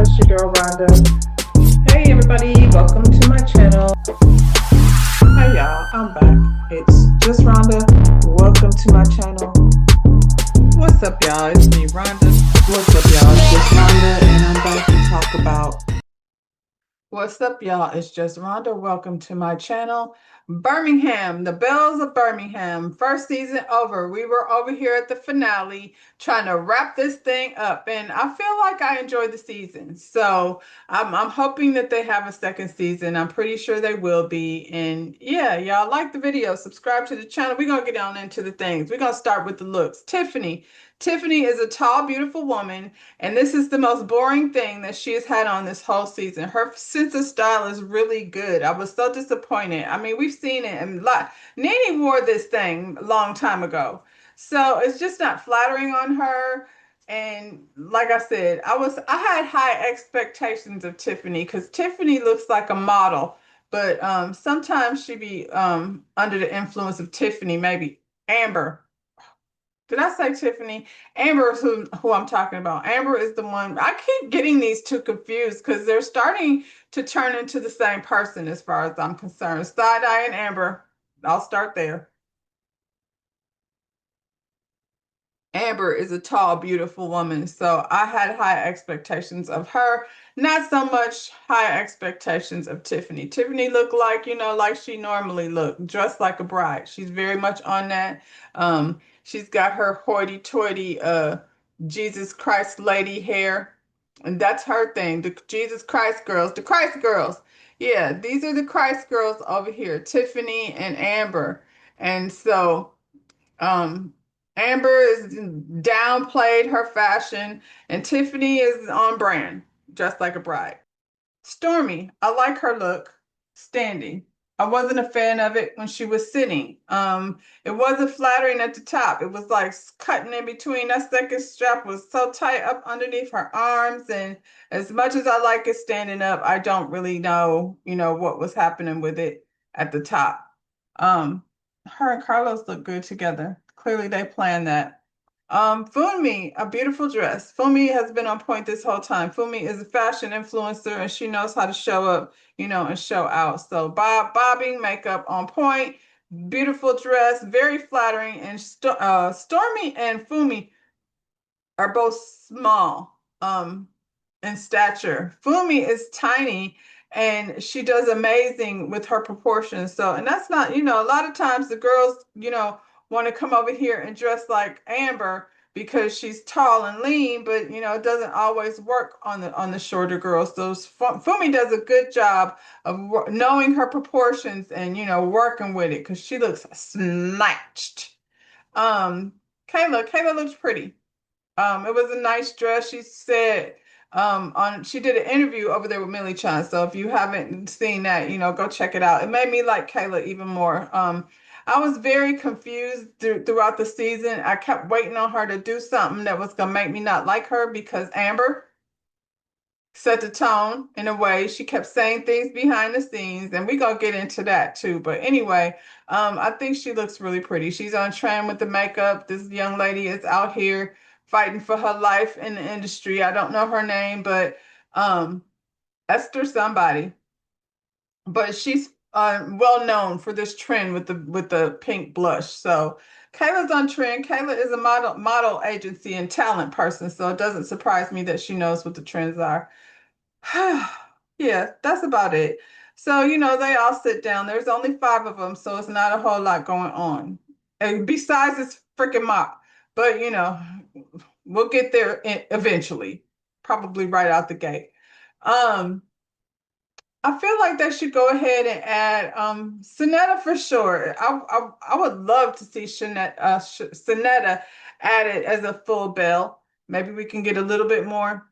it's your girl Rhonda. Hey everybody, welcome to my channel. Hi y'all, I'm back. It's just Rhonda. Welcome to my channel. What's up y'all? It's me, Rhonda. What's up y'all? It's just Rhonda and I'm back to talk about What's up, y'all? It's just Rhonda. Welcome to my channel. Birmingham, the Bells of Birmingham. First season over. We were over here at the finale trying to wrap this thing up, and I feel like I enjoyed the season. So I'm hoping that they have a second season. I'm pretty sure they will be. And yeah, y'all like the video, subscribe to the channel. We're going to get on into the things. We're going to start with the looks. Tiffany. Tiffany is a tall, beautiful woman, and this is the most boring thing that she has had on this whole season. Her sense of style is really good. I was so disappointed. I mean, we've seen it, and Nene wore this thing a long time ago, so it's just not flattering on her. And like I said, I had high expectations of Tiffany because Tiffany looks like a model, but sometimes she be under the influence of Tiffany, maybe Amber. Did I say Tiffany? Amber is who I'm talking about. Amber is the one. I keep getting these two confused because they're starting to turn into the same person as far as I'm concerned. Side-eye and Amber. I'll start there. Amber is a tall, beautiful woman, so I had high expectations of her. Not so much high expectations of Tiffany. Tiffany looked like, like she normally looked, dressed like a bride. She's very much on that. She's got her hoity-toity Jesus Christ lady hair, and that's her thing. The Jesus Christ girls, the Christ girls. Yeah, these are the Christ girls over here, Tiffany and Amber. And so um, Amber is downplayed her fashion, and Tiffany is on brand, dressed like a bride. Stormy, I like her look standing. I wasn't a fan of it when she was sitting. It wasn't flattering at the top. It was like cutting in between. That second strap was so tight up underneath her arms, and as much as I like it standing up, I don't really know, what was happening with it at the top. Um, her and Carlos look good together. Clearly, they planned that. Fumi, a beautiful dress. Fumi has been on point this whole time. Fumi is a fashion influencer and she knows how to show up, and show out. So bobbing, makeup on point, beautiful dress, very flattering. And Stormy and Fumi are both small in stature. Fumi is tiny and she does amazing with her proportions. So, and that's not, a lot of times the girls, want to come over here and dress like Amber because she's tall and lean, but it doesn't always work on the shorter girls. So Fumi does a good job of knowing her proportions and working with it because she looks snatched. Um, Kayla looks pretty. It was a nice dress. She said she did an interview over there with Millie Chan. So if you haven't seen that, go check it out. It made me like Kayla even more. I was very confused throughout the season. I kept waiting on her to do something that was gonna make me not like her because Amber set the tone in a way. She kept saying things behind the scenes, and we're gonna get into that too. But anyway, I think she looks really pretty. She's on trend with the makeup. This young lady is out here fighting for her life in the industry. I don't know her name, but um, Esther somebody. But she's well known for this trend with the pink blush. So Kayla's on trend. Kayla is a model agency and talent person, so it doesn't surprise me that she knows what the trends are. Yeah, that's about it. So, they all sit down. There's only five of them, so it's not a whole lot going on. And besides this freaking mop. But, we'll get there eventually, probably right out the gate. Um, I feel like they should go ahead and add Sonetta for sure. I would love to see Sonetta added as a full Belle. Maybe we can get a little bit more.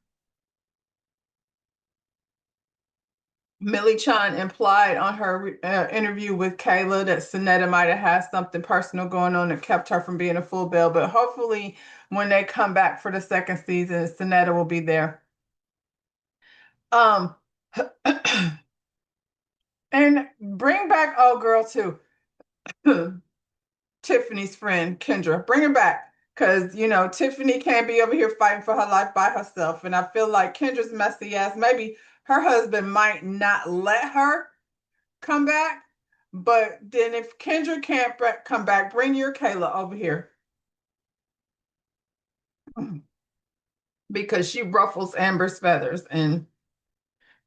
Millie Chan implied on her interview with Kayla that Sonetta might have had something personal going on that kept her from being a full Belle, but hopefully when they come back for the second season, Sonetta will be there. Um, and bring back old girl too, Tiffany's friend Kendra. Bring her back. Because, Tiffany can't be over here fighting for her life by herself. And I feel like Kendra's messy ass, maybe her husband might not let her come back. But then if Kendra can't come back, bring your Kayla over here because she ruffles Amber's feathers. And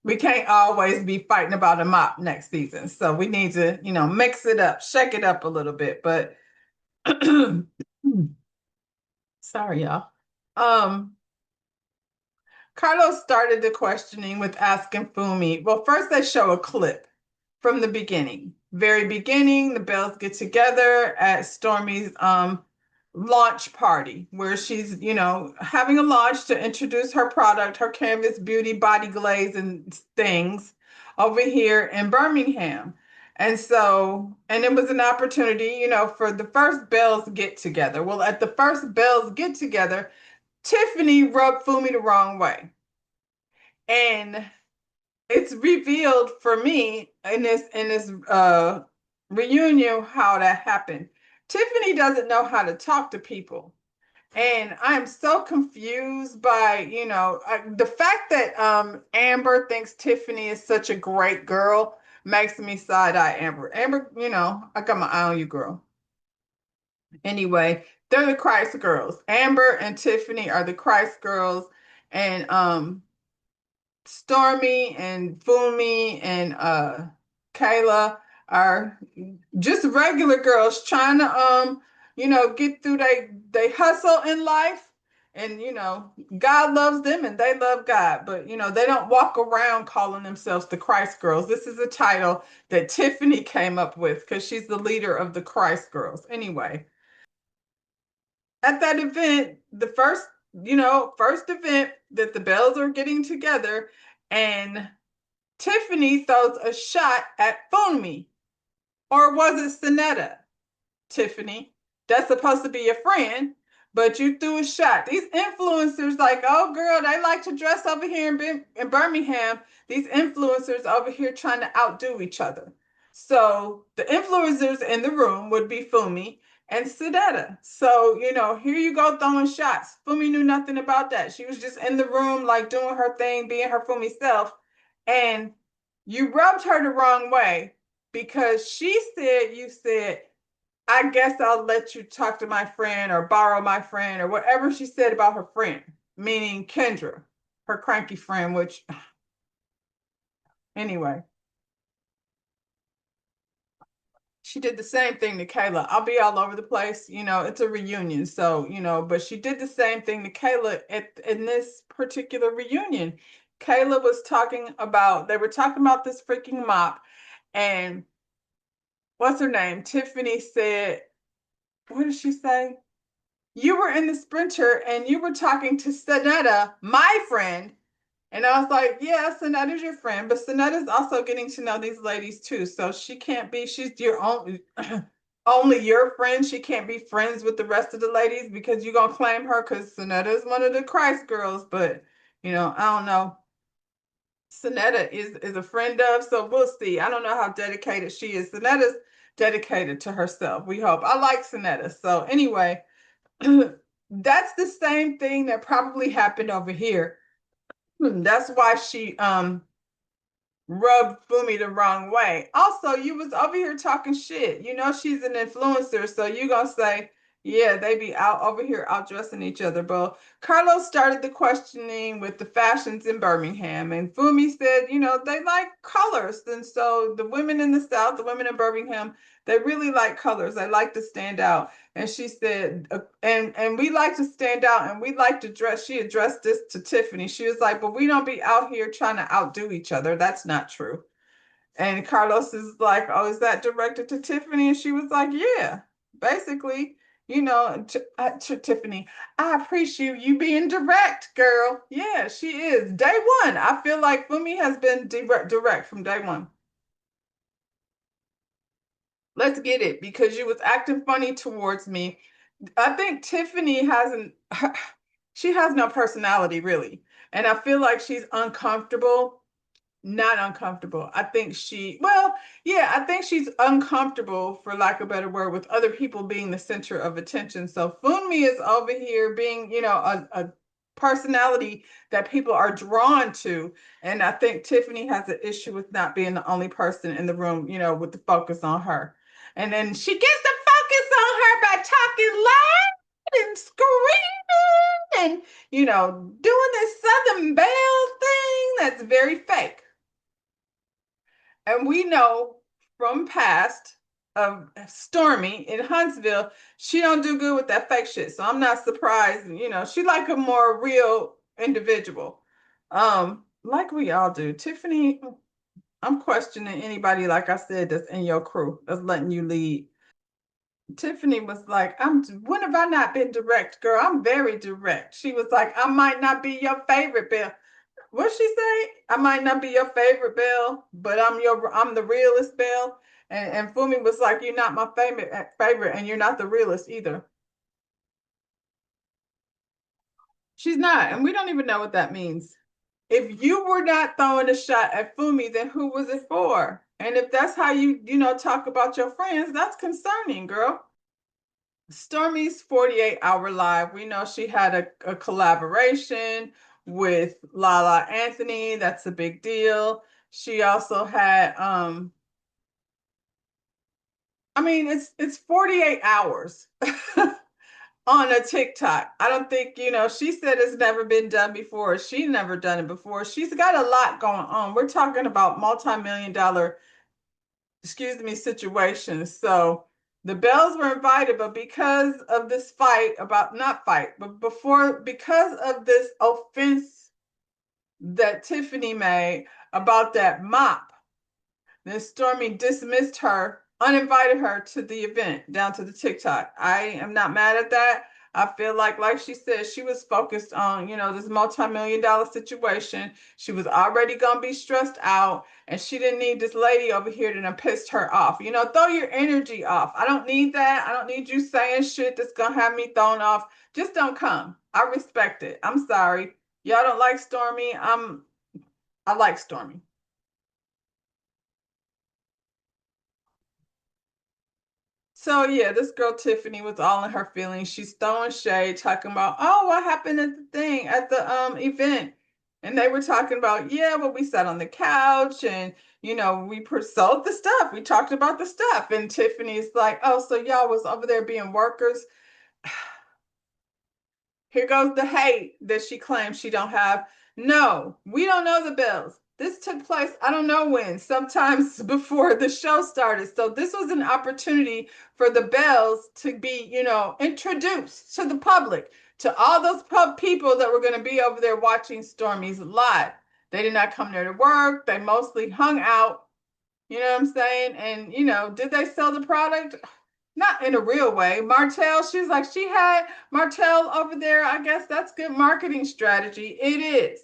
we can't always be fighting about a mop next season. So we need to, mix it up, shake it up a little bit. But sorry, y'all. Um, Carlos started the questioning with asking Fumi. Well, first they show a clip from the beginning. Very beginning, the Bells get together at Stormy's launch party where she's, having a launch to introduce her product, her Canvas Beauty Body Glaze and things over here in Birmingham. And it was an opportunity, for the first Bells get together. Well, at the first Bells get together, Tiffany rubbed Fumi the wrong way. And it's revealed for me in this reunion how that happened. Tiffany doesn't know how to talk to people. And I'm so confused by, the fact that Amber thinks Tiffany is such a great girl makes me side eye Amber. Amber, I got my eye on you, girl. Anyway, they're the Christ girls. Amber and Tiffany are the Christ girls. And Stormy and Fumi and Kayla are just regular girls trying to get through they hustle in life. And God loves them and they love God, but they don't walk around calling themselves the Christ girls. This is a title that Tiffany came up with because she's the leader of the Christ girls. Anyway, at that event, the first event that the Bells are getting together, and Tiffany throws a shot at Fumi. Or was it Sonetta? Tiffany, that's supposed to be your friend, but you threw a shot. These influencers, like, oh girl, they like to dress over here in Birmingham. These influencers over here trying to outdo each other. So the influencers in the room would be Fumi and Sedetta. So, here you go throwing shots. Fumi knew nothing about that. She was just in the room, like doing her thing, being her Fumi self. And you rubbed her the wrong way because you said, I guess I'll let you talk to my friend or borrow my friend or whatever she said about her friend, meaning Kendra, her cranky friend, which, anyway, she did the same thing to Kayla. I'll be all over the place. It's a reunion. So, but she did the same thing to Kayla in this particular reunion. Kayla was they were talking about this freaking mop. And what's her name? Tiffany said, what did she say? You were in the sprinter and you were talking to Sonetta, my friend. And I was like, yeah, Sonetta's your friend, but Sonetta's also getting to know these ladies too. So she's your own, only your friend. She can't be friends with the rest of the ladies because you're going to claim her because Sonetta is one of the Christ girls. But, I don't know. Sonetta is a friend of, so we'll see. I don't know how dedicated she is. Sonetta's dedicated to herself, we hope. I like Sonetta. So anyway, that's the same thing that probably happened over here. That's why she rubbed Fumi the wrong way. Also, you was over here talking shit. She's an influencer, so you gonna say, yeah, they be out over here out dressing each other. But Carlos started the questioning with the fashions in Birmingham, and Fumi said, they like colors. And so the women in the South, the women in Birmingham, they really like colors. They like to stand out. And she said, and we like to stand out and we like to dress. She addressed this to Tiffany. She was like, but we don't be out here trying to outdo each other. That's not true. And Carlos is like, oh, is that directed to Tiffany? And she was like, yeah, basically, to Tiffany, I appreciate you being direct, girl. Yeah, she is. Day one, I feel like Fumi has been direct from day one. Let's get it because you was acting funny towards me. I think Tiffany hasn't, she has no personality really. And I feel like she's uncomfortable Not uncomfortable. I think well, yeah, I think she's uncomfortable, for lack of a better word, with other people being the center of attention. So Funmi is over here being, a personality that people are drawn to. And I think Tiffany has an issue with not being the only person in the room, with the focus on her. And then she gets the focus on her by talking loud and screaming and, doing this Southern Belle thing that's very fake. And we know from past of Stormy in Huntsville, she don't do good with that fake shit. So I'm not surprised, she like a more real individual. Like we all do. Tiffany, I'm questioning anybody, like I said, that's in your crew, that's letting you lead. Tiffany was like, when have I not been direct, girl? I'm very direct. She was like, I might not be your favorite, Bill. What she say? I might not be your favorite Belle, but I'm the realest Belle. And Fumi was like, you're not my favorite, and you're not the realest either. She's not, and we don't even know what that means. If you were not throwing a shot at Fumi, then who was it for? And if that's how talk about your friends, that's concerning, girl. Stormy's 48-hour live. We know she had a collaboration with Lala Anthony. That's a big deal. She also had I mean it's 48 hours on a TikTok. I don't think, she said it's never been done before. She never done it before. She's got a lot going on. We're talking about multi-million dollar, excuse me, situations. So the Bells were invited, but because of this fight about not fight, but because of this offense that Tiffany made about that mop, then Stormy dismissed her, uninvited her to the event, down to the TikTok. I am not mad at that. I feel like she said, she was focused on, this multi-million dollar situation. She was already gonna be stressed out, and she didn't need this lady over here that pissed her off. Throw your energy off. I don't need that. I don't need you saying shit that's gonna have me thrown off. Just don't come. I respect it. I'm sorry. Y'all don't like Stormy. I like Stormy. So yeah, this girl Tiffany was all in her feelings. She's throwing shade, talking about, oh, what happened at the thing at the event, and they were talking about, yeah, well, we sat on the couch and we sold the stuff. We talked about the stuff, and Tiffany's like, oh, so y'all was over there being workers. Here goes the hate that she claims she don't have. No, we don't know the Bells. This took place, I don't know when, sometimes before the show started. So this was an opportunity for the Bells to be, introduced to the public, to all those people that were going to be over there watching Stormy's live. They did not come there to work. They mostly hung out. You know what I'm saying? And, did they sell the product? Not in a real way. Martell, she's like, she had Martell over there. I guess that's good marketing strategy. It is.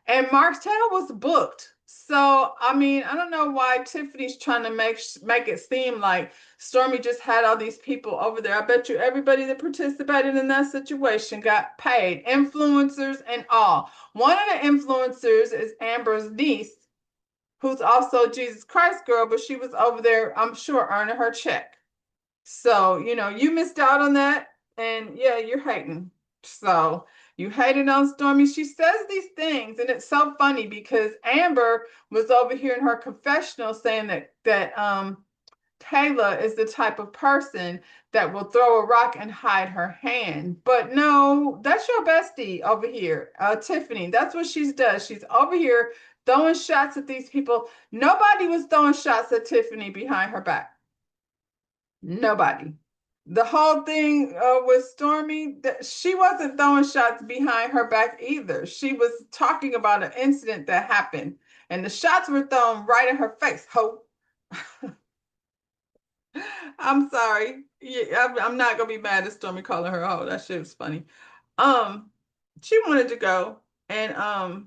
And Martell was booked. So, I mean, I don't know why Tiffany's trying to make it seem like Stormy just had all these people over there. I bet you everybody that participated in that situation got paid, influencers and all. One of the influencers is Amber's niece, who's also Jesus Christ girl, but she was over there, I'm sure, earning her check. So, you missed out on that. And yeah, you're hating. So you hated on Stormy. She says these things, and it's so funny because Amber was over here in her confessional saying that Taylor is the type of person that will throw a rock and hide her hand. But no, that's your bestie over here, Tiffany. That's what she does. She's over here throwing shots at these people. Nobody was throwing shots at Tiffany behind her back. Nobody. The whole thing with Stormy, she wasn't throwing shots behind her back either. She was talking about an incident that happened, and the shots were thrown right in her face. Ho! I'm sorry. Yeah, I'm not gonna be mad at Stormy calling her ho. That shit was funny. Um, she wanted to go and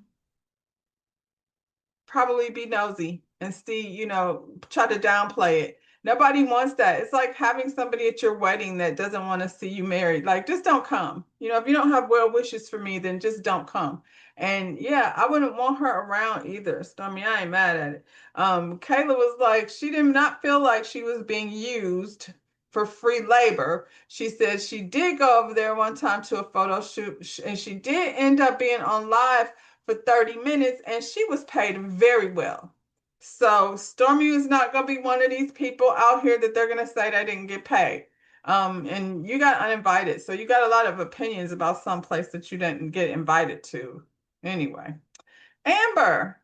probably be nosy and see, try to downplay it Nobody wants that. It's like having somebody at your wedding that doesn't want to see you married. Like, just don't come. If you don't have well wishes for me, then just don't come. And yeah, I wouldn't want her around either. Stormy, I ain't mad at it. Kayla was like, she did not feel like she was being used for free labor. She said she did go over there one time to a photo shoot, and she did end up being on live for 30 minutes, and she was paid very well. So Stormy is not going to be one of these people out here that they're going to say they didn't get paid. And you got uninvited, so you got a lot of opinions about some place that you didn't get invited to. Anyway, Amber.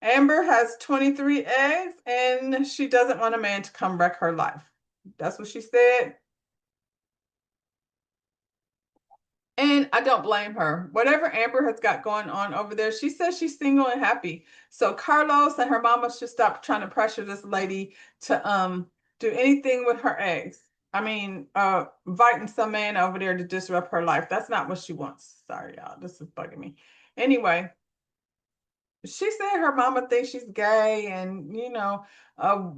Amber has 23 eggs, and she doesn't want a man to come wreck her life. That's what she said. And I don't blame her. Whatever Amber has got going on over there, she says she's single and happy. So Carlos and her mama should stop trying to pressure this lady to do anything with her eggs. I mean, inviting some man over there to disrupt her life. That's not what she wants. Sorry, y'all. This is bugging me. Anyway, she said her mama thinks she's gay, and uh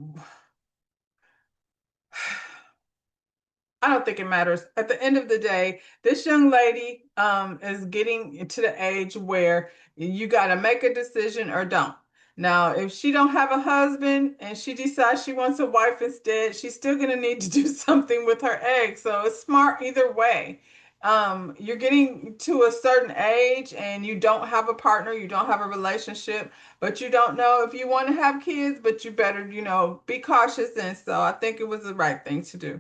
I don't think it matters. At the end of the day, this young lady is getting to the age where you got to make a decision or don't. Now, if she don't have a husband and she decides she wants a wife instead, she's still going to need to do something with her eggs. So it's smart either way. You're getting to a certain age and you don't have a partner, you don't have a relationship, but you don't know if you want to have kids, but you better, be cautious. And so I think it was the right thing to do.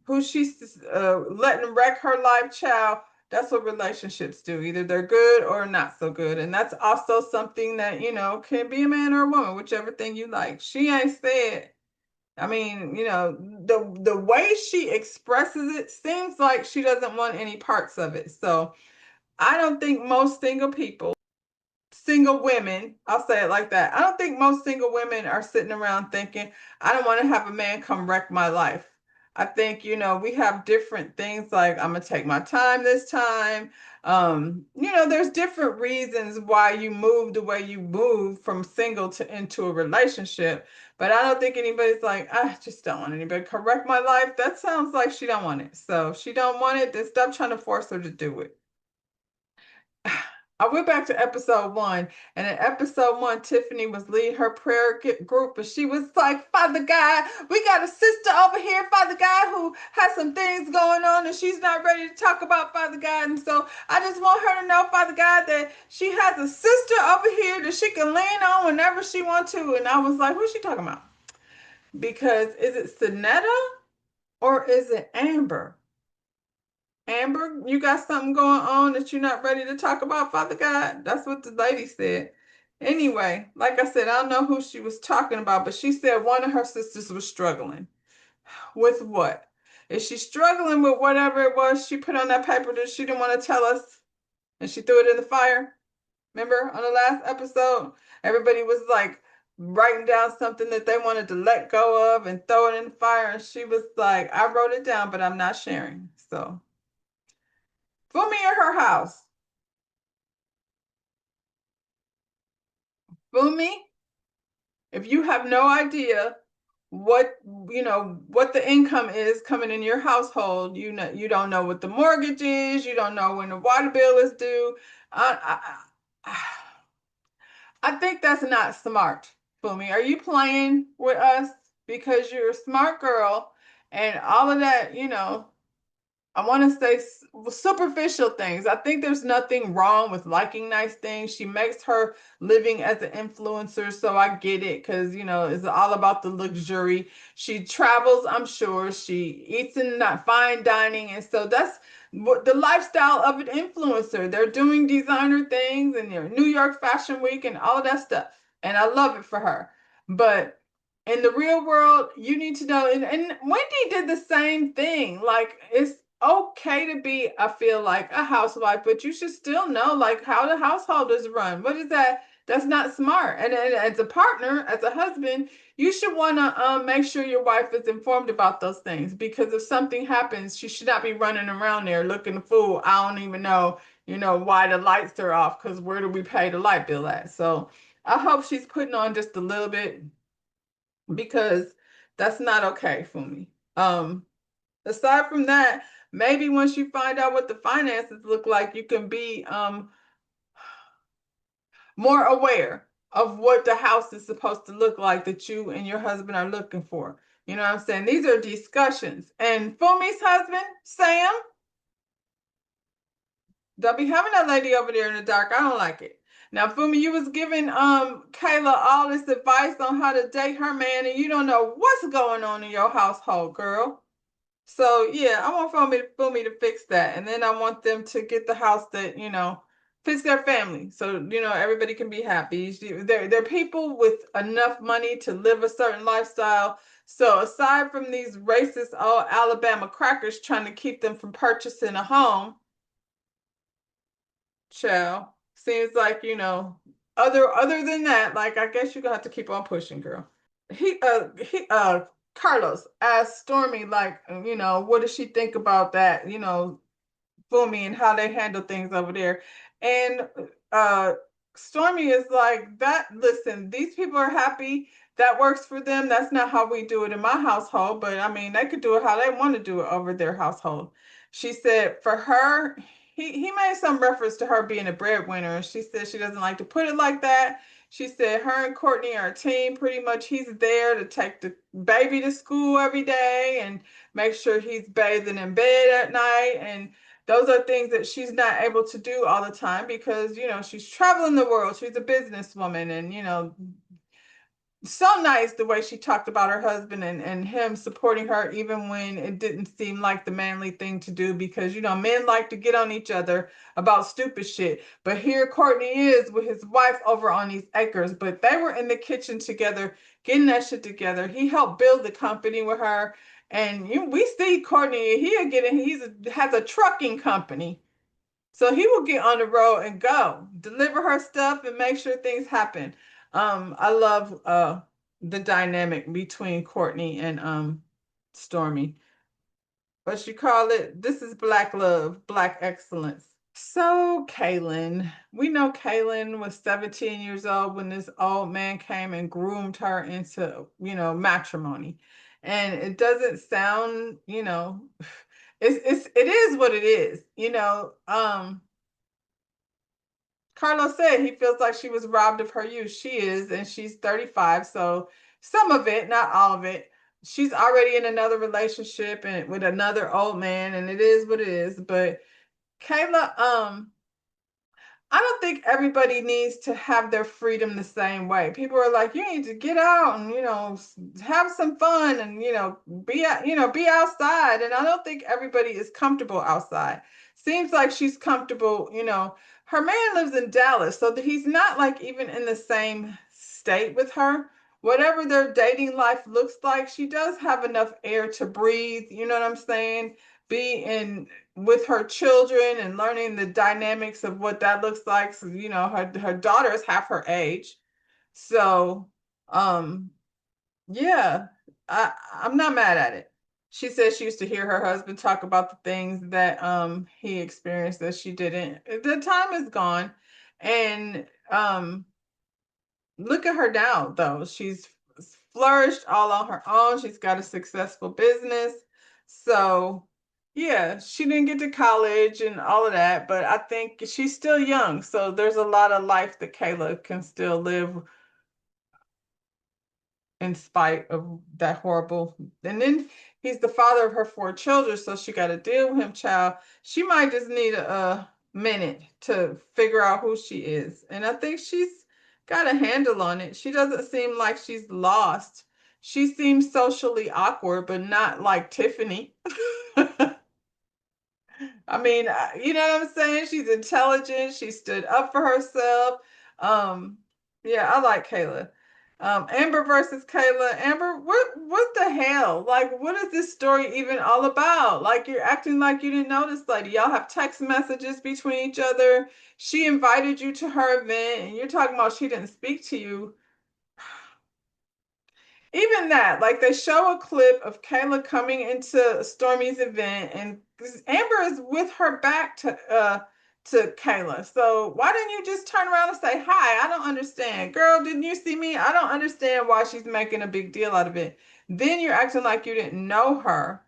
Who she's letting wreck her life, child. That's what relationships do. Either they're good or not so good. And that's also something that, can be a man or a woman, whichever thing you like. She ain't said, I mean, the way she expresses it seems like she doesn't want any parts of it. So I don't think most single women, I'll say it like that. I don't think most single women are sitting around thinking, I don't want to have a man come wreck my life. I think, we have different things like I'm going to take my time this time. There's different reasons why you move the way you move from single to into a relationship. But I don't think anybody's like, I just don't want anybody to correct my life. That sounds like she don't want it. So if she don't want it, then stop trying to force her to do it. I went back to episode one, and in episode one, Tiffany was leading her prayer group, and she was like, Father God, we got a sister over here, Father God, who has some things going on, and she's not ready to talk about Father God. And so I just want her to know, Father God, that she has a sister over here that she can lean on whenever she wants to. And I was like, who's she talking about? Because is it Sonetta or is it Amber? Amber, you got something going on that you're not ready to talk about, Father God? That's what the lady said. Anyway, like I said, I don't know who she was talking about, but she said one of her sisters was struggling. With what? Is she struggling with whatever it was she put on that paper that she didn't want to tell us and she threw it in the fire? Remember on the last episode? Everybody was like writing down something that they wanted to let go of and throw it in the fire. And she was like, I wrote it down, but I'm not sharing. So, Fumi at her house. Fumi, if you have no idea what what the income is coming in your household, you don't know what the mortgage is, you don't know when the water bill is due. I, I think that's not smart, Fumi. Are you playing with us because you're a smart girl and all of that, I want to say superficial things. I think there's nothing wrong with liking nice things. She makes her living as an influencer, so I get it because, it's all about the luxury. She travels, I'm sure. She eats in that fine dining, and so that's what the lifestyle of an influencer. They're doing designer things and they're New York Fashion Week and all of that stuff. And I love it for her. But in the real world, you need to know, and Wendy did the same thing. Like, it's okay to be, I feel like, a housewife, but you should still know like how the household is run. What is that? That's not smart. And as a partner, as a husband, you should want to make sure your wife is informed about those things, because if something happens, she should not be running around there looking a fool. I don't even know, why the lights are off, because where do we pay the light bill at? So I hope she's putting on just a little bit, because That's not okay for me. Aside from that, maybe once you find out what the finances look like, you can be more aware of what the house is supposed to look like that you and your husband are looking for. You know what I'm saying? These are discussions. And Fumi's husband, Sam, don't be having that lady over there in the dark. I don't like it. Now, Fumi, you was giving Kayla all this advice on how to date her man, and you don't know what's going on in your household, girl. So yeah, I want Fumi to fix that, and then I want them to get the house that fits their family, so everybody can be happy. They're people with enough money to live a certain lifestyle. So aside from these racist old Alabama crackers trying to keep them from purchasing a home, child, seems like other than that, like I guess you're gonna have to keep on pushing, girl. He Carlos asked Stormy, like, what does she think about that, Fumi and how they handle things over there. And uh Stormy is like, that listen, these people are happy. That works for them. That's not how we do it in my household, but I mean, they could do it how they want to do it over their household. She said for her, he made some reference to her being a breadwinner, and she said she doesn't like to put it like that. She said her and Courtney are a team. Pretty much, he's there to take the baby to school every day and make sure he's bathing in bed at night. And those are things that she's not able to do all the time because, she's traveling the world. She's a businesswoman, and, so nice the way she talked about her husband and him supporting her even when it didn't seem like the manly thing to do, because men like to get on each other about stupid shit. But here Courtney is with his wife over on these acres, but they were in the kitchen together getting that shit together. He helped build the company with her, and we see Courtney, has a trucking company, so he will get on the road and go deliver her stuff and make sure things happen. I love the dynamic between Courtney and Stormy. What you call it? This is black love, black excellence. So Kaylin, we know Kaylin was 17 years old when this old man came and groomed her into, matrimony. And it doesn't sound, it is what it is. Carlos said he feels like she was robbed of her youth. She is, and she's 35, so some of it, not all of it. She's already in another relationship and with another old man, and it is what it is. But Kayla, I don't think everybody needs to have their freedom the same way. People are like, you need to get out and, have some fun and, be outside. And I don't think everybody is comfortable outside. Seems like she's comfortable, her man lives in Dallas, so that he's not like even in the same state with her. Whatever their dating life looks like, she does have enough air to breathe, you know what I'm saying? Be in with her children and learning the dynamics of what that looks like. So, her daughter is half her age. So, um, yeah, I'm not mad at it. She says she used to hear her husband talk about the things that he experienced that she didn't. The time is gone. And look at her now, though. She's flourished all on her own. She's got a successful business. So, yeah, she didn't get to college and all of that, but I think she's still young. So, there's a lot of life that Kayla can still live in spite of that horrible. And then he's the father of her four children, so she got to deal with him, child. She might just need a minute to figure out who she is. And I think she's got a handle on it. She doesn't seem like she's lost. She seems socially awkward, but not like Tiffany. I mean, you know what I'm saying? She's intelligent. She stood up for herself. Um, yeah, I like Kayla. Amber versus Kayla. Amber, what the hell? Like, what is this story even all about? Like, you're acting like you didn't know this lady. Y'all have text messages between each other. She invited you to her event, and you're talking about she didn't speak to you. Even that, like they show a clip of Kayla coming into Stormy's event, and Amber is with her back to to Kayla. So why didn't you just turn around and say hi? I don't understand. Girl, didn't you see me? I don't understand why she's making a big deal out of it. Then you're acting like you didn't know her.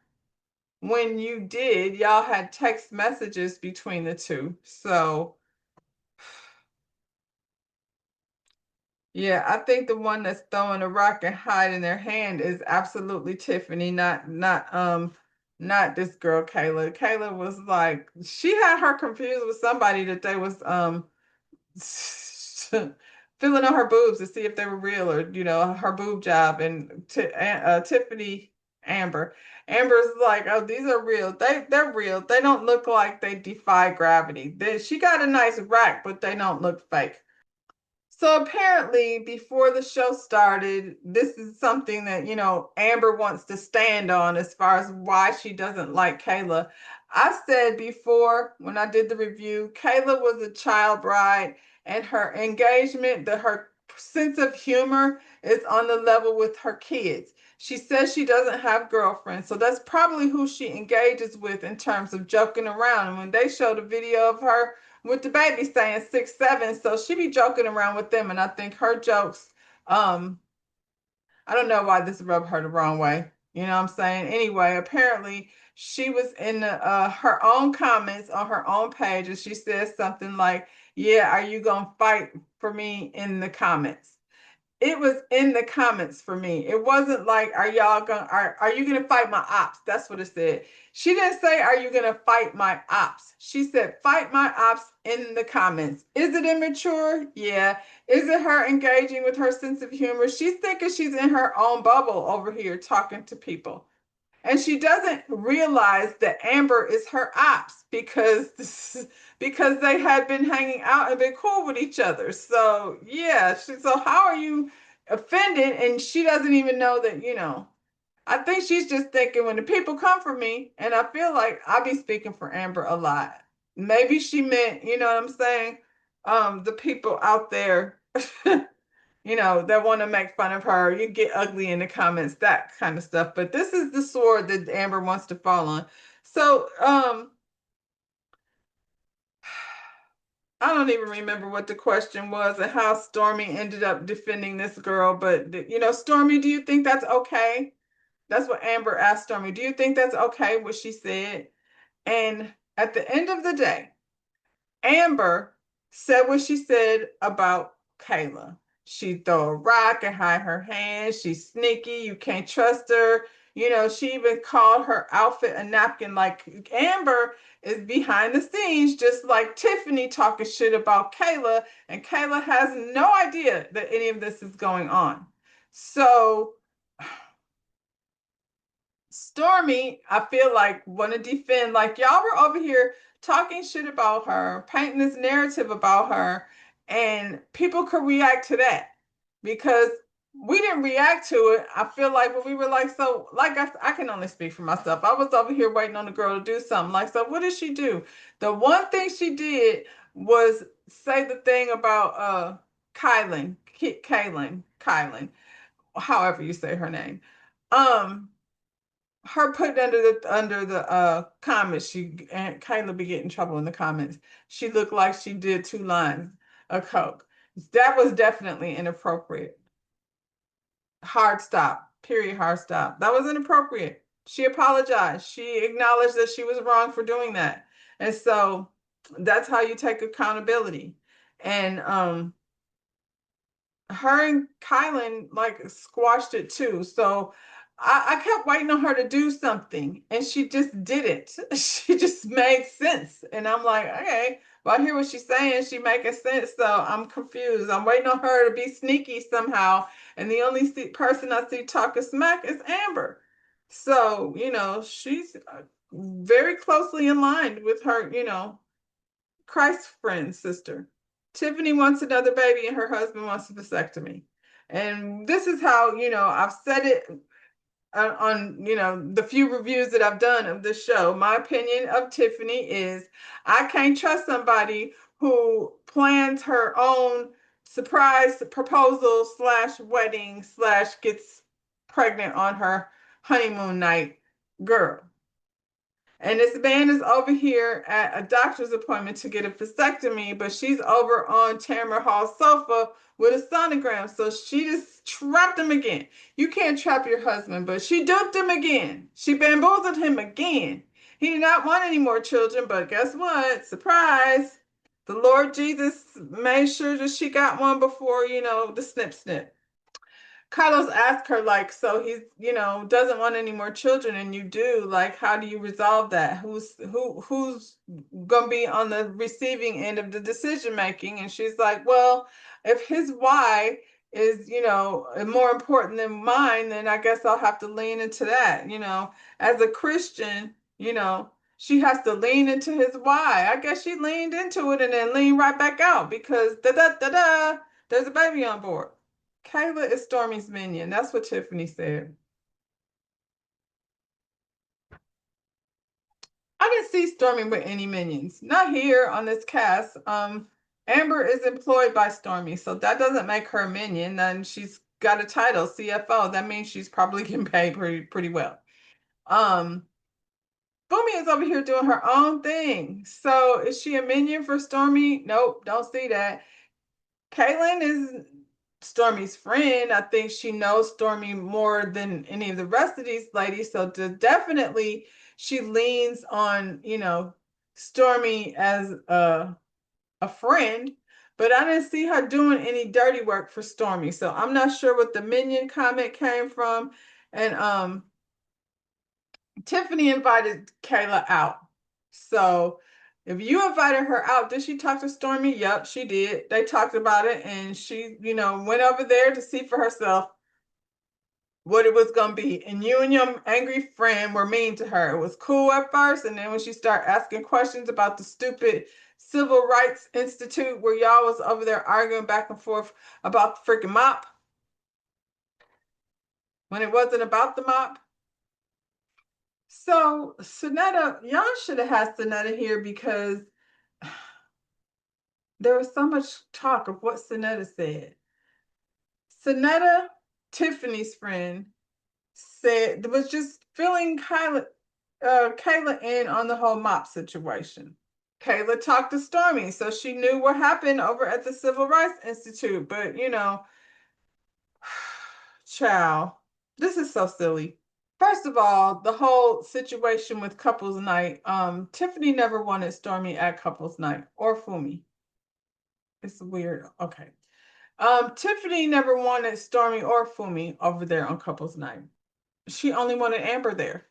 When you did, y'all had text messages between the two. So yeah, I think the one that's throwing a rock and hiding their hand is absolutely Tiffany, not this girl Kayla. Kayla was like she had her confused with somebody that they was feeling on her boobs to see if they were real or her boob job and Tiffany Amber's like, oh, these are real. They're real. They don't look like they defy gravity. She got a nice rack, but they don't look fake. So apparently, before the show started, this is something that, Amber wants to stand on as far as why she doesn't like Kayla. I said before when I did the review, Kayla was a child bride and her engagement, her sense of humor is on the level with her kids. She says she doesn't have girlfriends, so that's probably who she engages with in terms of joking around. And when they showed a video of her with the baby saying 6'7", so she be joking around with them, and I think her jokes, um, I don't know why this rubbed her the wrong way. You know what I'm saying? Anyway, apparently she was in her own comments on her own page, and she says something like, "Yeah, are you gonna fight for me in the comments?" It was in the comments for me. It wasn't like, are you gonna fight my ops? That's what it said. She didn't say, are you gonna fight my ops? She said, fight my ops in the comments. Is it immature? Yeah. Is it her engaging with her sense of humor? She's thinking she's in her own bubble over here talking to people. And she doesn't realize that Amber is her ops because they had been hanging out and been cool with each other. So yeah, so how are you offended? And she doesn't even know that. I think she's just thinking when the people come for me, and I feel like I be speaking for Amber a lot. Maybe she meant, you know what I'm saying? The people out there that want to make fun of her. You get ugly in the comments, that kind of stuff. But this is the sword that Amber wants to fall on. So, I don't even remember what the question was and how Stormy ended up defending this girl. But, Stormy, do you think that's okay? That's what Amber asked Stormy. Do you think that's okay, what she said? And at the end of the day, Amber said what she said about Kayla. She throw a rock and hide her hand. She's sneaky. You can't trust her. She even called her outfit a napkin. Like Amber is behind the scenes, just like Tiffany talking shit about Kayla, and Kayla has no idea that any of this is going on. So Stormy, I feel like, want to defend, like y'all were over here talking shit about her, painting this narrative about her, and people could react to that because we didn't react to it. I feel like when we were like, so, like I can only speak for myself. I was over here waiting on the girl to do something. Like, so what did she do? The one thing she did was say the thing about Kylan, however you say her name. Um, her put under the comments, and Kayla be getting in trouble in the comments. She looked like she did 2 lines of coke. That was definitely inappropriate. Hard stop. Period. Hard stop. That was inappropriate. She apologized. She acknowledged that she was wrong for doing that. And so that's how you take accountability. And her and Kylan like squashed it too. So I kept waiting on her to do something and she just didn't. She just made sense. And I'm like, okay, well, I hear what she's saying. She making sense. So I'm confused. I'm waiting on her to be sneaky somehow. And the only person I see talking smack is Amber. So, she's very closely aligned with her, Christ's friend sister. Tiffany wants another baby and her husband wants a vasectomy. And this is how, I've said it on, the few reviews that I've done of this show. My opinion of Tiffany is I can't trust somebody who plans her own surprise proposal slash wedding slash gets pregnant on her honeymoon night. Girl, And this man is over here at a doctor's appointment to get a vasectomy, but she's over on Tamara Hall's sofa with a sonogram. So she just trapped him again. You can't trap your husband, but she duped him again. She bamboozled him again. He did not want any more children, but guess what? Surprise. The Lord Jesus made sure that she got one before, the snip snip. Carlos asked her, like, so he's, doesn't want any more children and you do, like, how do you resolve that? Who's gonna be on the receiving end of the decision making? And she's like, well, if his why is, more important than mine, then I guess I'll have to lean into that, as a Christian, she has to lean into his why. I guess she leaned into it and then leaned right back out because da da da da, there's a baby on board. Kayla is Stormy's minion. That's what Tiffany said. I didn't see Stormy with any minions. Not here on this cast. Amber is employed by Stormy, so that doesn't make her a minion. Then she's got a title, CFO. That means she's probably getting paid pretty well. Um, Fumi is over here doing her own thing. So is she a minion for Stormy? Nope, don't see that. Kaylin is Stormy's friend. I think she knows Stormy more than any of the rest of these ladies. So definitely she leans on, Stormy as a friend, but I didn't see her doing any dirty work for Stormy. So I'm not sure what the minion comment came from. And Tiffany invited Kayla out. So if you invited her out, did she talk to Stormy? Yep, she did. They talked about it and she, went over there to see for herself what it was going to be. And you and your angry friend were mean to her. It was cool at first. And then when she started asking questions about the stupid Civil Rights Institute where y'all was over there arguing back and forth about the freaking mop when it wasn't about the mop. So Sonetta, y'all should have had Sonetta here because there was so much talk of what Sonetta said. Sonetta, Tiffany's friend, said was just filling Kayla in on the whole mop situation. Kayla talked to Stormy, so she knew what happened over at the Civil Rights Institute. But child, this is so silly. First of all, the whole situation with couples night, Tiffany never wanted Stormy at couples night or Fumi. It's weird. Okay. Tiffany never wanted Stormy or Fumi over there on couples night. She only wanted Amber there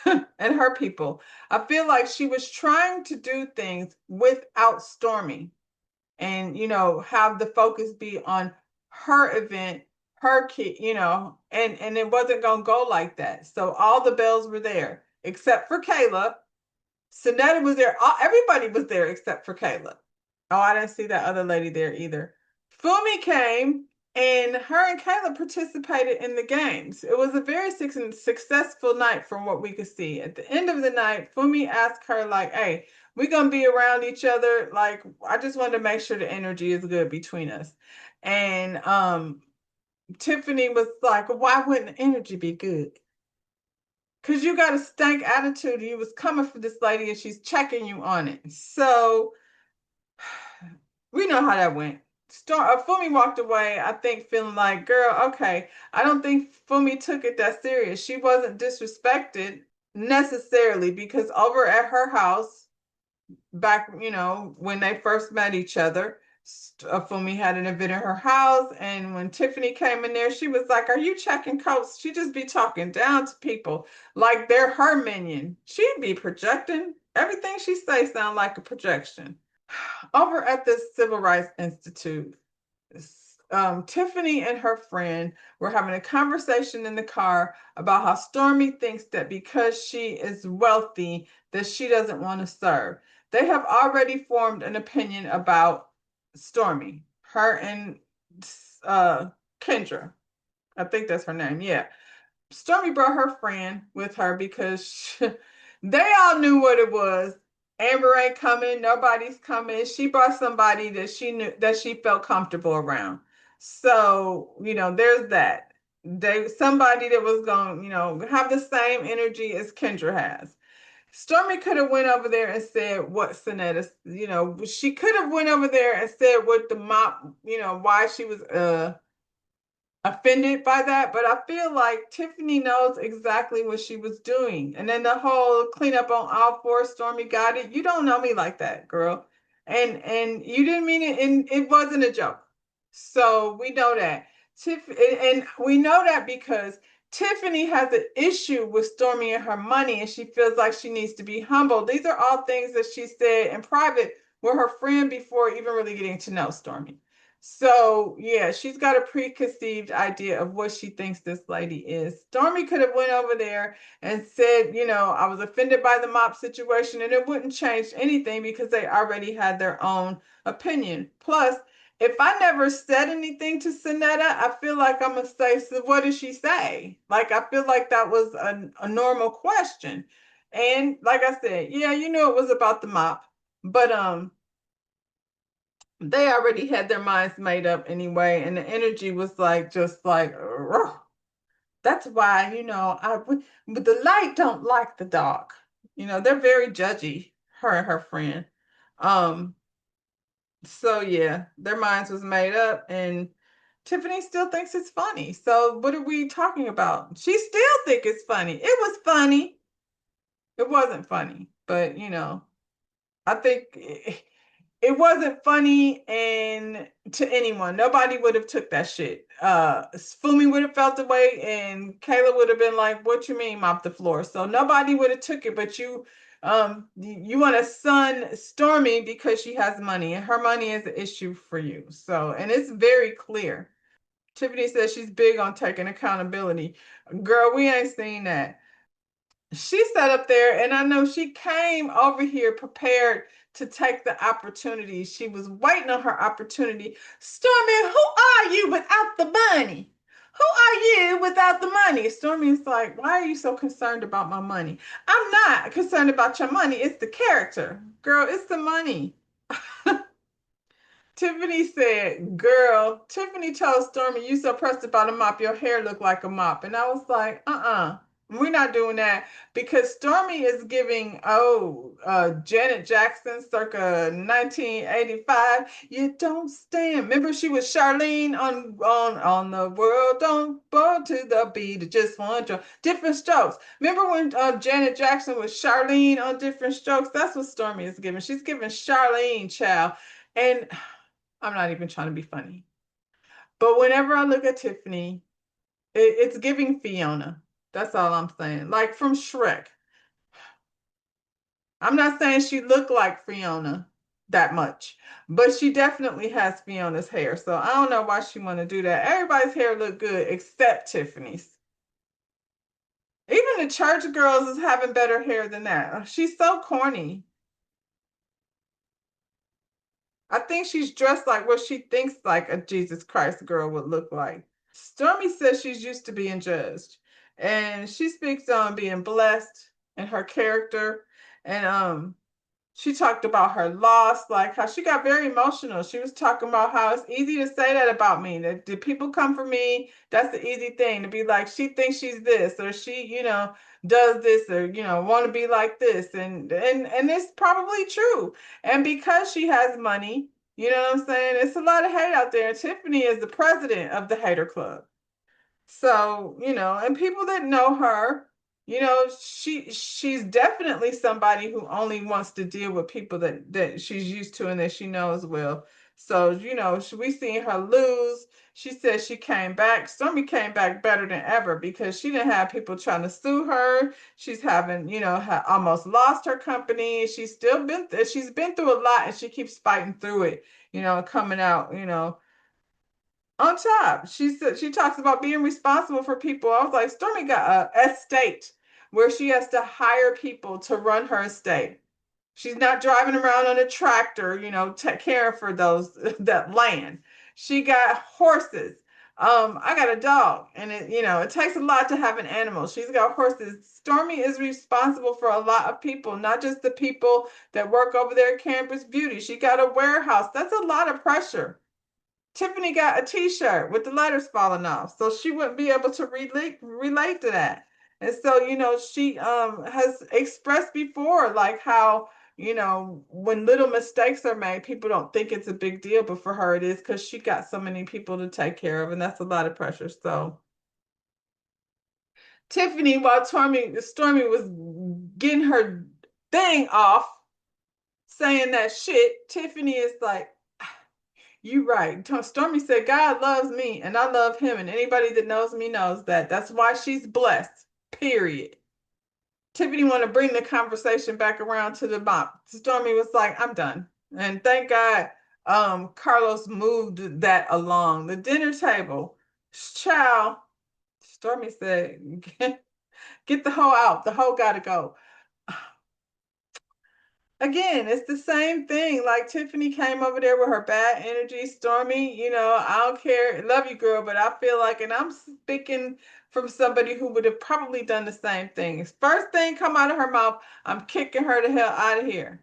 and her people. I feel like she was trying to do things without Stormy and, have the focus be on her event, her kid, and it wasn't going to go like that. So all the Bells were there except for Kayla. Sonetta was there. Everybody was there except for Kayla. Oh, I didn't see that other lady there either. Fumi came and her and Kayla participated in the games. It was a very successful night from what we could see. At the end of the night, Fumi asked her, like, hey, we're going to be around each other. Like, I just wanted to make sure the energy is good between us. And Tiffany was like, why wouldn't the energy be good? Because you got a stank attitude. You was coming for this lady and she's checking you on it. So we know how that went. Fumi walked away, I think, feeling like, girl, okay, I don't think Fumi took it that serious. She wasn't disrespected necessarily because over at her house, back, when they first met each other, Fumi had an event at her house. And when Tiffany came in there, she was like, are you checking coats? She just be talking down to people like they're her minion. She'd be projecting. Everything she say sound like a projection. Over at the Civil Rights Institute, Tiffany and her friend were having a conversation in the car about how Stormy thinks that because she is wealthy, that she doesn't want to serve. They have already formed an opinion about Stormy, her and Kendra. I think that's her name. Yeah. Stormy brought her friend with her because they all knew what it was. Amber ain't coming, nobody's coming. She brought somebody that she knew that she felt comfortable around. So, there's that. Somebody that was going, have the same energy as Kendra has. Stormy could have went over there and said what Sonetta, she could have went over there and said what the mop, why she was offended by that, but I feel like Tiffany knows exactly what she was doing. And then the whole cleanup on all fours, Stormy got it. You don't know me like that, girl. And you didn't mean it, and it wasn't a joke. So we know that. And we know that because Tiffany has an issue with Stormy and her money, and she feels like she needs to be humble. These are all things that she said in private with her friend before even really getting to know Stormy. So yeah, she's got a preconceived idea of what she thinks this lady is. Stormy could have went over there and said, I was offended by the mop situation, and it wouldn't change anything because they already had their own opinion. Plus, if I never said anything to Sonetta, I feel like I'm gonna say, so what did she say? Like I feel like that was a normal question. And like I said, yeah, it was about the mop, but they already had their minds made up anyway, and the energy was like just like "Ugh." That's why but the light don't like the dark. They're very judgy, her and her friend. Um, so yeah, their minds was made up, and Tiffany still thinks it's funny. So what are we talking about? She still think it's funny. It was funny. It wasn't funny, but I think it wasn't funny and to anyone. Nobody would have took that shit. Fumi would have felt the way, and Kayla would have been like, "What you mean, mop the floor?" So nobody would have took it, but you want to sun Stormy because she has money, and her money is an issue for you. So, and it's very clear. Tiffany says she's big on taking accountability. Girl, we ain't seen that. She sat up there, and I know she came over here prepared to take the opportunity. She was waiting on her opportunity. Stormy, who are you without the money? Who are you without the money? Stormy's like, why are you so concerned about my money? I'm not concerned about your money. It's the character. Girl, it's the money. Tiffany said, girl, Tiffany told Stormy, you so pressed about a mop, your hair looked like a mop. And I was like, we're not doing that because Stormy is giving, Janet Jackson circa 1985. You don't stand. Remember she was Charlene on the world don't go to the beat of just one drum. Different Strokes. Remember when Janet Jackson was Charlene on Different Strokes? That's what Stormy is giving. She's giving Charlene, child. And I'm not even trying to be funny. But whenever I look at Tiffany, it's giving Fiona. That's all I'm saying. Like from Shrek. I'm not saying she looked like Fiona that much, but she definitely has Fiona's hair. So I don't know why she want to do that. Everybody's hair look good except Tiffany's. Even the church girls is having better hair than that. She's so corny. I think she's dressed like what she thinks like a Jesus Christ girl would look like. Stormy says she's used to being judged, and she speaks on being blessed and her character. And she talked about her loss, like how she got very emotional. She was talking about how it's easy to say that about me. That did people come for me? That's the easy thing to be like, she thinks she's this, or she, does this, or want to be like this. And it's probably true. And because she has money, you know what I'm saying? It's a lot of hate out there. And Tiffany is the president of the hater club. So, and people that know her, she's definitely somebody who only wants to deal with people that she's used to and that she knows well. So, we seen her lose. She said she came back. Stormy came back better than ever because she didn't have people trying to sue her. She's having, almost lost her company. She's been through a lot and she keeps fighting through it, coming out, on top. She said she talks about being responsible for people. I was like, Stormy got a estate where she has to hire people to run her estate. She's not driving around on a tractor, caring for those that land. She got horses. I got a dog, and it takes a lot to have an animal. She's got horses. Stormy is responsible for a lot of people, not just the people that work over there at Campus Beauty. She got a warehouse. That's a lot of pressure. Tiffany got a t-shirt with the letters falling off, so she wouldn't be able to relate to that. And so, she has expressed before like how, when little mistakes are made, people don't think it's a big deal, but for her it is because she got so many people to take care of, and that's a lot of pressure. So Tiffany, while Stormy was getting her thing off, saying that shit, Tiffany is like, you right. Stormy said, God loves me and I love him. And anybody that knows me knows that. That's why she's blessed. Period. Tiffany want to bring the conversation back around to the mop. Stormy was like, I'm done. And thank God Carlos moved that along. The dinner table. Child, Stormy said, get the hoe out. The hoe gotta go. Again, it's the same thing. Like Tiffany came over there with her bad energy, Stormy. I don't care. Love you, girl, but I feel like, and I'm speaking from somebody who would have probably done the same thing. First thing come out of her mouth, I'm kicking her the hell out of here.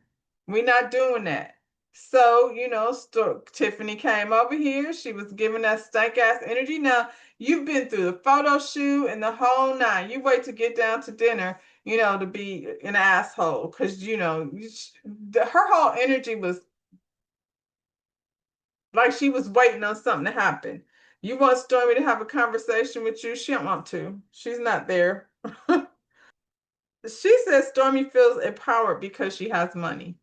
We're not doing that. So, Tiffany came over here. She was giving that stank ass energy. Now, you've been through the photo shoot and the whole nine. You wait to get down to dinner, to be an asshole because, her whole energy was like she was waiting on something to happen. You want Stormy to have a conversation with you? She don't want to. She's not there. She says Stormy feels empowered because she has money.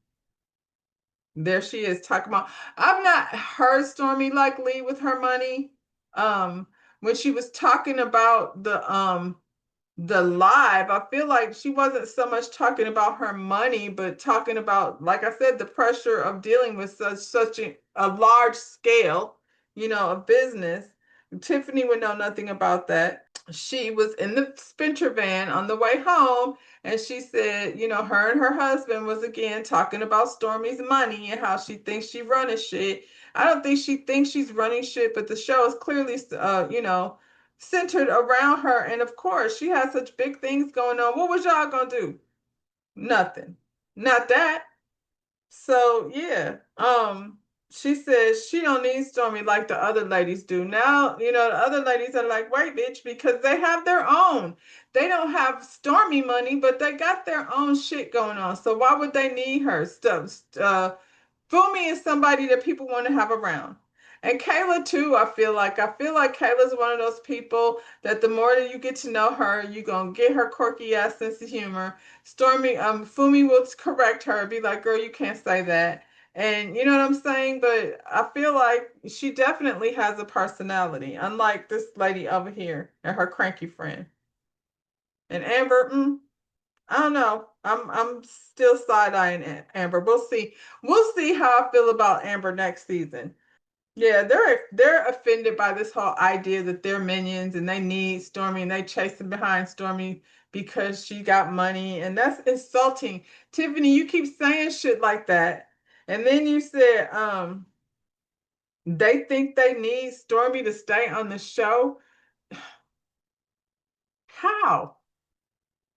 There she is talking about. I've not heard Stormy like lead with her money. Um, when she was talking about the live, I feel like she wasn't so much talking about her money, but talking about, like I said, the pressure of dealing with such a large scale, of business. Tiffany would know nothing about that. She was in the Spencer van on the way home, and she said, her and her husband was again talking about Stormy's money and how she thinks she running shit. I don't think she thinks she's running shit, but the show is clearly, centered around her. And of course, she has such big things going on. What was y'all gonna do? Nothing. Not that. So yeah, she says she don't need Stormy like the other ladies do. Now, the other ladies are like, wait, bitch, because they have their own. They don't have Stormy money, but they got their own shit going on. So why would they need her stuff? Fumi is somebody that people want to have around. And Kayla too, I feel like Kayla's one of those people that the more that you get to know her, you're gonna get her quirky ass sense of humor. Fumi will correct her, be like, girl, you can't say that. And you know what I'm saying? But I feel like she definitely has a personality, unlike this lady over here and her cranky friend. And Amber, I don't know. I'm still side-eyeing Amber. We'll see. We'll see how I feel about Amber next season. Yeah, they're offended by this whole idea that they're minions and they need Stormy and they chasing behind Stormy because she got money, and that's insulting. Tiffany, you keep saying shit like that. And then you said they think they need Stormy to stay on the show. How?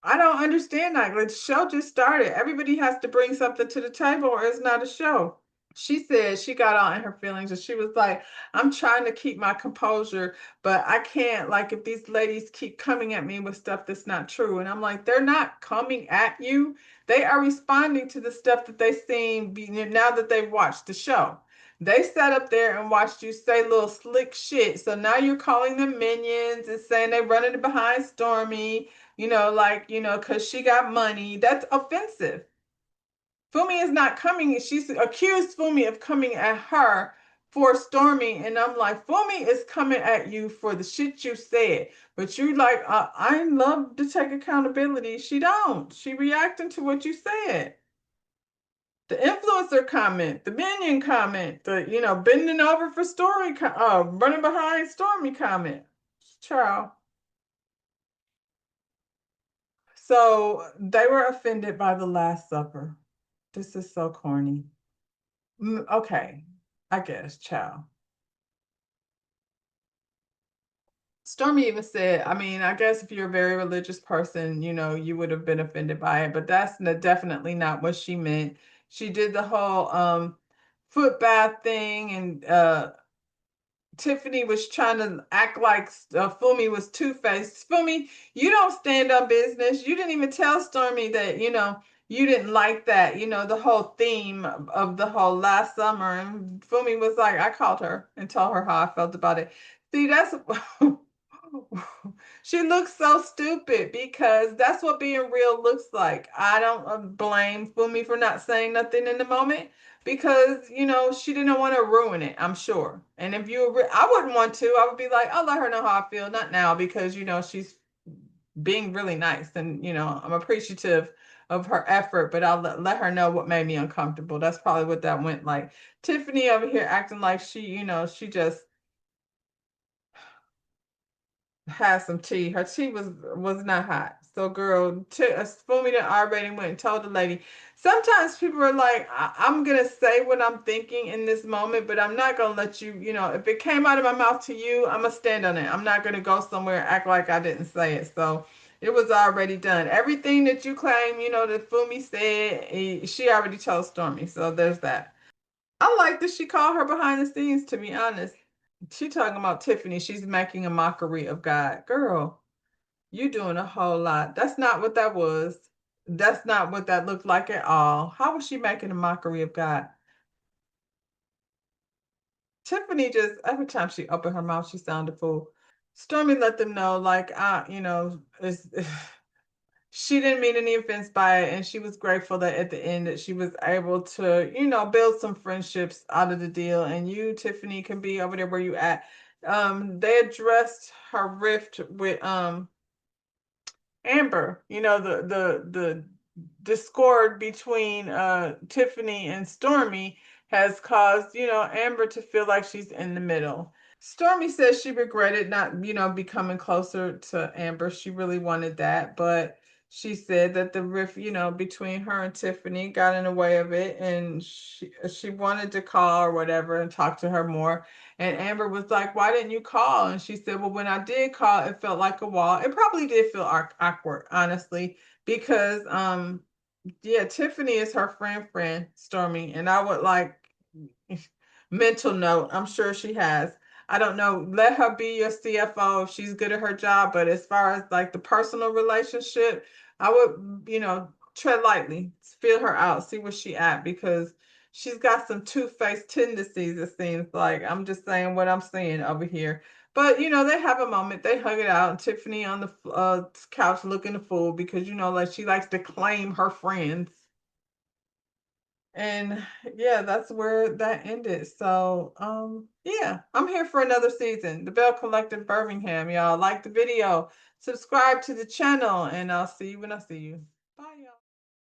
I don't understand that. Like, the show just started. Everybody has to bring something to the table or it's not a show. She said she got all in her feelings and she was like, I'm trying to keep my composure, but I can't. Like, if these ladies keep coming at me with stuff that's not true. And I'm like, they're not coming at you. They are responding to the stuff that they seen now that they've watched the show. They sat up there and watched you say little slick shit. So now you're calling them minions and saying they running behind Stormy, because she got money. That's offensive. Fumi is not coming. She's accused Fumi of coming at her for Stormy, and I'm like, Fumi is coming at you for the shit you said. But you like, I love to take accountability. She don't. She reacting to what you said. The influencer comment, the minion comment, the bending over for Story, running behind Stormy comment. Child. So they were offended by the Last Supper. This is so corny. Okay, I guess, child. Stormy even said, I mean, I guess if you're a very religious person, you would have been offended by it, but that's definitely not what she meant. She did the whole foot bath thing and Tiffany was trying to act like Fumi was two-faced. Fumi, you don't stand on business. You didn't even tell Stormy that, you didn't like that, the whole theme of the whole last summer. And Fumi was like, I called her and told her how I felt about it. See, that's she looks so stupid because that's what being real looks like. I don't blame Fumi for not saying nothing in the moment because she didn't want to ruin it, I'm sure. And if I wouldn't want to. I would be like, I'll let her know how I feel, not now, because she's being really nice, and I'm appreciative of her effort, but I'll let her know what made me uncomfortable. That's probably what that went like. Tiffany over here acting like she just had some tea. Her tea was not hot. So, girl, Fumi done already went and told the lady. Sometimes people are like, I'm gonna say what I'm thinking in this moment, but I'm not gonna let you. If it came out of my mouth to you, I'm gonna stand on it. I'm not gonna go somewhere and act like I didn't say it. So. It was already done. Everything that you claim, that Fumi said, she already told Stormy. So there's that. I like that she called her behind the scenes, to be honest. She talking about Tiffany. She's making a mockery of God. Girl, you doing a whole lot. That's not what that was. That's not what that looked like at all. How was she making a mockery of God? Tiffany just, every time she opened her mouth, she sounded full. Stormy let them know, like, she didn't mean any offense by it, and she was grateful that at the end that she was able to, build some friendships out of the deal. And you, Tiffany, can be over there where you at. They addressed her rift with Amber, the discord between Tiffany and Stormy has caused, Amber to feel like she's in the middle. Stormy says she regretted not, becoming closer to Amber. She really wanted that, but she said that the rift, between her and Tiffany got in the way of it, and she wanted to call or whatever and talk to her more. And Amber was like, "Why didn't you call?" And she said, "Well, when I did call, it felt like a wall. It probably did feel awkward, honestly, because yeah, Tiffany is her friend, Stormy, and I would like mental note. I'm sure she has. I don't know. Let her be your CFO if she's good at her job. But as far as like the personal relationship, I would, tread lightly, feel her out, see where she at, because she's got some two-faced tendencies, it seems like. I'm just saying what I'm seeing over here. But they have a moment. They hug it out. And Tiffany on the couch looking a fool because like she likes to claim her friends. And yeah, that's where that ended. So, yeah, I'm here for another season. The Bell Collective Birmingham, y'all. Like the video, subscribe to the channel, and I'll see you when I see you.